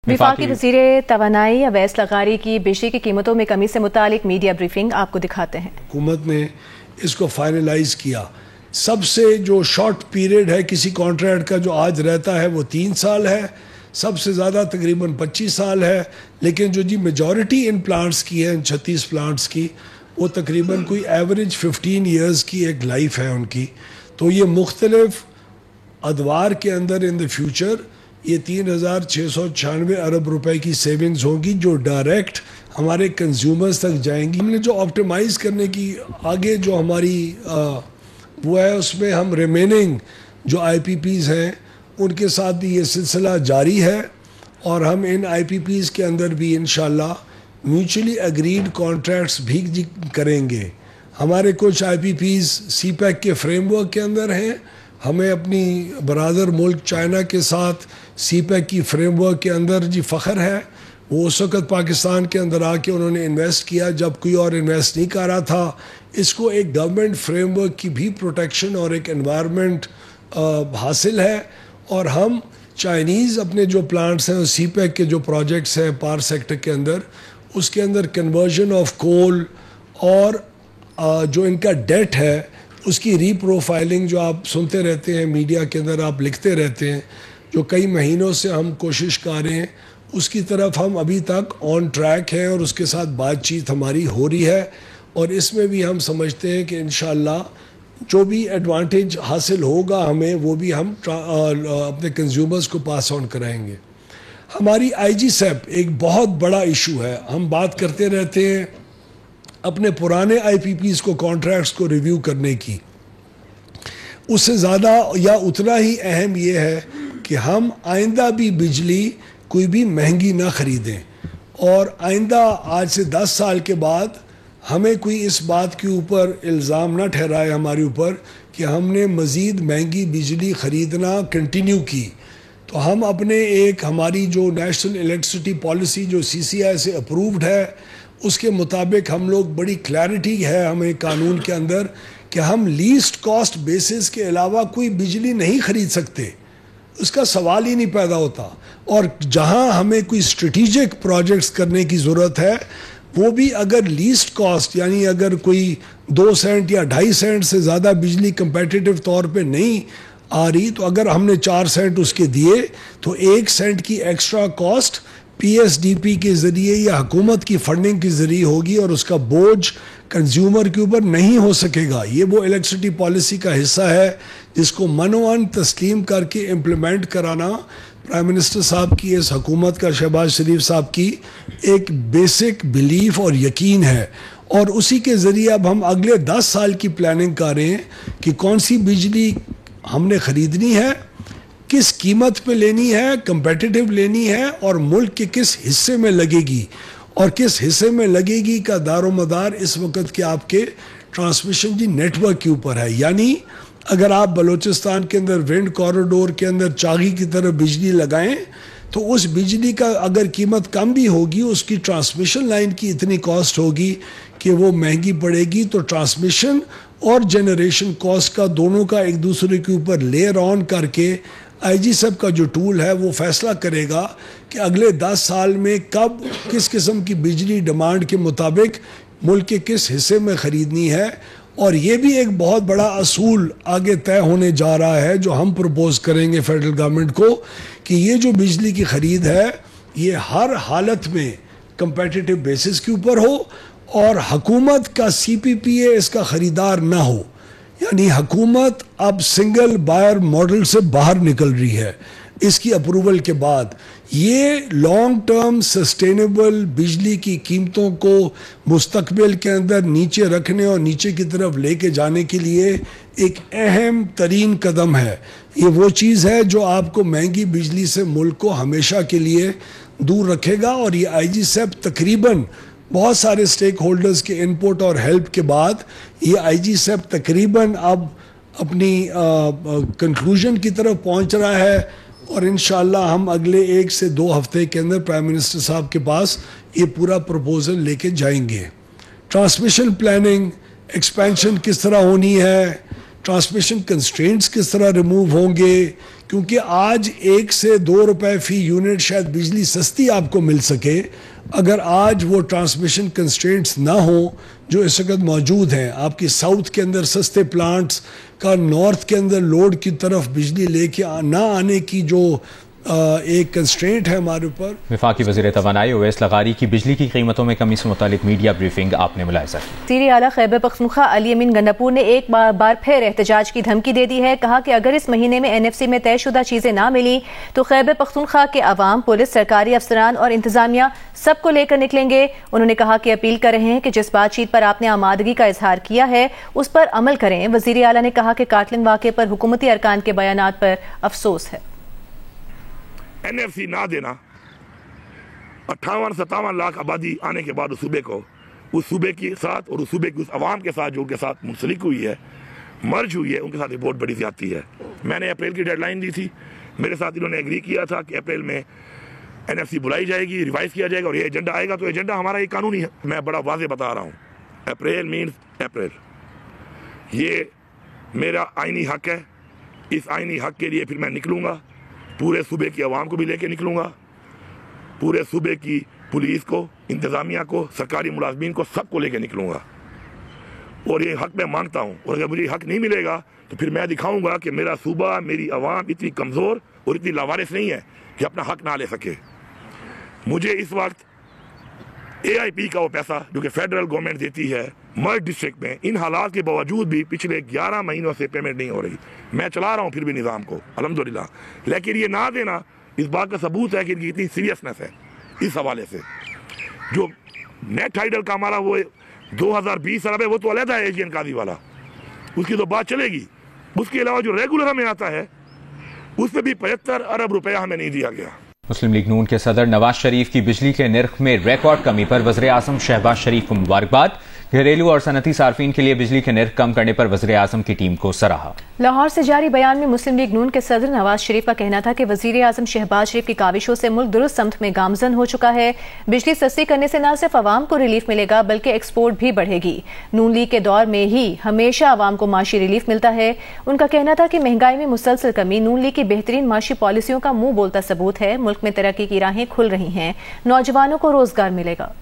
वफाकी वज़ीर तवानाई अवैस लगारी की बिजली की कीमतों में कमी से मुतालिक मीडिया ब्रीफिंग आपको दिखाते हैं। हुकूमत ने इसको फाइनलाइज किया। सबसे जो शॉर्ट पीरियड है किसी कॉन्ट्रैक्ट का जो आज रहता है वो 3 साल है, सबसे ज़्यादा तकरीबन 25 साल है, लेकिन जो जी मेजॉरिटी इन प्लांट्स की है, इन 36 प्लांट्स की, वो तकरीबन कोई एवरेज 15 ईयर्स की एक लाइफ है उनकी। तो ये मुख्तलिफ अदवार के अंदर इन द फ्यूचर ये 3,696 अरब रुपए की सेविंग्स होंगी जो डायरेक्ट हमारे कंज्यूमर्स तक जाएंगी। हमने जो ऑप्टिमाइज़ करने की आगे जो हमारी वो है, उसमें हम रिमेनिंग जो IPPs हैं उनके साथ भी ये सिलसिला जारी है और हम इन IPPs के अंदर भी इंशाल्लाह म्यूचुअली एग्रीड कॉन्ट्रैक्ट्स भी करेंगे। हमारे कुछ IPPs CPEC के फ्रेमवर्क के अंदर हैं। हमें अपनी बरादर मुल्क चाइना के साथ CPEC की फ्रेमवर्क के अंदर जी फ़ख्र है। वो उस वक़्त पाकिस्तान के अंदर आके उन्होंने इन्वेस्ट किया जब कोई और इन्वेस्ट नहीं कर रहा था। इसको एक गवर्नमेंट फ्रेमवर्क की भी प्रोटेक्शन और एक एनवायरनमेंट हासिल है। और हम चाइनीज़ अपने जो प्लांट्स हैं, CPEC के जो प्रोजेक्ट्स हैं पावर सेक्टर के अंदर, उसके अंदर कन्वर्जन ऑफ कोल और जो इनका डेट है उसकी रीप्रोफाइलिंग जो आप सुनते रहते हैं मीडिया के अंदर, आप लिखते रहते हैं, जो कई महीनों से हम कोशिश कर रहे हैं, उसकी तरफ हम अभी तक ऑन ट्रैक हैं और उसके साथ बातचीत हमारी हो रही है। और इसमें भी हम समझते हैं कि इंशाल्लाह जो भी एडवांटेज हासिल होगा हमें, वो भी हम अपने कंज्यूमर्स को पास ऑन कराएंगे। हमारी IGSAP एक बहुत बड़ा इशू है। हम बात करते रहते हैं अपने पुराने IPPs को, कॉन्ट्रैक्ट्स को रिव्यू करने की। उससे ज़्यादा या उतना ही अहम ये है कि हम आइंदा भी बिजली कोई भी महंगी ना ख़रीदें और आइंदा आज से 10 साल के बाद हमें कोई इस बात के ऊपर इल्ज़ाम ना ठहराए हमारे ऊपर कि हमने मज़ीद महंगी बिजली ख़रीदना कंटिन्यू की। तो हम अपने एक हमारी जो नेशनल इलेक्ट्रिसिटी पॉलिसी जो CCI से अप्रूव्ड है, उसके मुताबिक हम लोग बड़ी क्लैरिटी है हमें कानून के अंदर कि हम लीस्ट कॉस्ट बेसिस के अलावा कोई बिजली नहीं ख़रीद सकते। उसका सवाल ही नहीं पैदा होता। और जहां हमें कोई स्ट्रेटिजिक प्रोजेक्ट्स करने की ज़रूरत है, वो भी अगर लीस्ट कॉस्ट यानी अगर कोई 2 सेंट या 2.5 सेंट से ज़्यादा बिजली कंपेटिटिव तौर पे नहीं आ रही, तो अगर हमने 4 सेंट उसके दिए तो 1 सेंट की एक्स्ट्रा कॉस्ट PSDP के ज़रिए या हुकूमत की फंडिंग के ज़रिए होगी और उसका बोझ कंज्यूमर के ऊपर नहीं हो सकेगा। ये वो इलेक्ट्रिसिटी पॉलिसी का हिस्सा है जिसको मनोअन तस्लीम करके इम्प्लीमेंट कराना प्राइम मिनिस्टर साहब की, इस हुकूमत का, शहबाज शरीफ साहब की एक बेसिक बिलीफ और यकीन है। और उसी के ज़रिए अब हम अगले 10 साल की प्लानिंग कर रहे हैं कि कौन सी बिजली हमने ख़रीदनी है, किस कीमत पे लेनी है, कंपेटिटिव लेनी है और मुल्क के किस हिस्से में लगेगी। और किस हिस्से में लगेगी का दारोमदार इस वक्त के आपके ट्रांसमिशन जी नेटवर्क के ऊपर है। यानी अगर आप बलूचिस्तान के अंदर विंड कॉरिडोर के अंदर चागी की तरफ बिजली लगाएं तो उस बिजली का अगर कीमत कम भी होगी, उसकी ट्रांसमिशन लाइन की इतनी कॉस्ट होगी कि वो महंगी पड़ेगी। तो ट्रांसमिशन और जनरेशन कॉस्ट का दोनों का एक दूसरे के ऊपर लेयर ऑन करके IGSAP का जो टूल है वो फैसला करेगा कि अगले 10 साल में कब किस किस्म की बिजली डिमांड के मुताबिक मुल्क के किस हिस्से में ख़रीदनी है। और ये भी एक बहुत बड़ा असूल आगे तय होने जा रहा है जो हम प्रपोज करेंगे फेडरल गवर्नमेंट को कि ये जो बिजली की ख़रीद है ये हर हालत में कंपेटिटिव बेसिस के ऊपर हो और हुकूमत का CPPA इसका ख़रीदार ना हो। यानी हुकूमत अब सिंगल बायर मॉडल से बाहर निकल रही है इसकी अप्रूवल के बाद। ये लॉन्ग टर्म सस्टेनेबल बिजली की कीमतों को मुस्तकबिल के अंदर नीचे रखने और नीचे की तरफ लेके जाने के लिए एक अहम तरीन कदम है। ये वो चीज़ है जो आपको महंगी बिजली से मुल्क को हमेशा के लिए दूर रखेगा। और ये IGSAP तकरीबन बहुत सारे स्टेक होल्डर्स के इनपुट और हेल्प के बाद ये IGSAP तकरीबन अब अपनी कंक्लूजन की तरफ पहुंच रहा है। और इंशाल्लाह हम अगले 1 से 2 हफ्ते के अंदर प्राइम मिनिस्टर साहब के पास ये पूरा प्रपोजल लेके जाएंगे। ट्रांसमिशन प्लानिंग, एक्सपेंशन किस तरह होनी है, ट्रांसमिशन कंस्ट्रेंट्स किस तरह रिमूव होंगे, क्योंकि आज 1 से 2 रुपए फी यूनिट शायद बिजली सस्ती आपको मिल सके, अगर आज वो ट्रांसमिशन कंस्ट्रेंट्स ना हो जो इस वक्त मौजूद हैं। आपकी साउथ के अंदर सस्ते प्लांट्स का नॉर्थ के अंदर लोड की तरफ बिजली लेके ना आने की जो एक कंस्ट्रेंट है हमारे ऊपर। वफाकी वज़ीर तवानाई अवैस लगारी की बिजली की कीमतों में कमी से मुतालिक मीडिया ब्रीफिंग आपने मुलाहिजा की। वज़ीर आला खैबर पख्तूनख्वा अली अमीन गंडापुर ने एक बार फिर एहतजाज की धमकी दे दी है। कहा कि अगर इस महीने में NFC में तयशुदा चीजें ना मिली तो खैबर पख्तूनख्वा के अवाम, पुलिस, सरकारी अफसरान और इंतजामिया सबको लेकर निकलेंगे। उन्होंने कहा कि अपील कर रहे हैं कि जिस बातचीत पर आपने आमादगी का इजहार किया है उस पर अमल करें। वज़ीर आला ने कहा कि काटलिंग वाक़े पर हुकूमती अरकान के बयानात पर अफसोस है। NFC ना देना, 58-57 लाख आबादी आने के बाद उस सूबे को, उस सूबे के साथ और उस सूबे की उस अवाम के साथ जो उनके साथ मुंसलिक हुई है, मर्ज हुई है, उनके साथ एक बहुत बड़ी ज्यादती है। मैंने अप्रैल की डेडलाइन दी थी, मेरे साथ इन्होंने एग्री किया था कि अप्रैल में NFC बुलाई जाएगी, रिवाइज किया जाएगा और ये एजेंडा आएगा। तो एजेंडा हमारा ये कानूनी है, मैं बड़ा वाजे बता रहा हूँ, अप्रैल मीन्स अप्रैल। ये मेरा आइनी हक है, इस आइनी हक के लिए फिर मैं निकलूँगा, पूरे सूबे की आवाम को भी लेके निकलूंगा, पूरे सूबे की पुलिस को, इंतजामिया को, सरकारी मुलाजमीन को, सबको लेके निकलूंगा और ये हक मैं मांगता हूँ। और अगर मुझे हक नहीं मिलेगा तो फिर मैं दिखाऊंगा कि मेरा सूबा, मेरी आवाम इतनी कमज़ोर और इतनी लावारिस नहीं है कि अपना हक ना ले सके। मुझे इस वक्त AIP का वो पैसा जो कि फेडरल गवर्नमेंट देती है मर्ज डिस्ट्रिक्ट में, इन हालात के बावजूद भी पिछले 11 महीनों से पेमेंट नहीं हो रही। मैं चला रहा हूँ फिर भी निज़ाम को अल्हम्दुलिल्लाह, लेकिन ये ना देना इस बात का सबूत है कि इनकी इतनी सीरियसनेस है। इस हवाले से जो नेट टाइडल का हमारा वो 2020 अरब है, वो तो अलहदा है एशियन काजी वाला, उसकी तो बात चलेगी। उसके अलावा जो रेगुलर हमें आता है उस पर भी 75 अरब रुपया हमें नहीं दिया गया। मुस्लिम लीग नून के सदर नवाज शरीफ की बिजली के निर्ख में रिकॉर्ड कमी पर वज़ीर आज़म शहबाज शरीफ को मुबारकबाद। घरेलू और सनती सार्फिन के लिए बिजली के निर्ख कम करने पर वज़ीर आज़म की टीम को सराहा। लाहौर से जारी बयान में मुस्लिम लीग नून के सदर नवाज शरीफ का कहना था कि वज़ीर आज़म शहबाज शरीफ की काविशों से मुल्क दुरुस्त समत में गामजन हो चुका है। बिजली सस्ती करने से न सिर्फ आवाम को रिलीफ मिलेगा बल्कि एक्सपोर्ट भी बढ़ेगी। नून लीग के दौर में ही हमेशा आवाम को माशी रिलीफ मिलता है। उनका कहना था कि महंगाई में मुसलसल कमी नून लीग की बेहतरीन माशी पॉलिसियों का मुंह बोलता सबूत है। मुल्क में तरक्की की राहें खुल रही हैं, नौजवानों को रोजगार मिलेगा।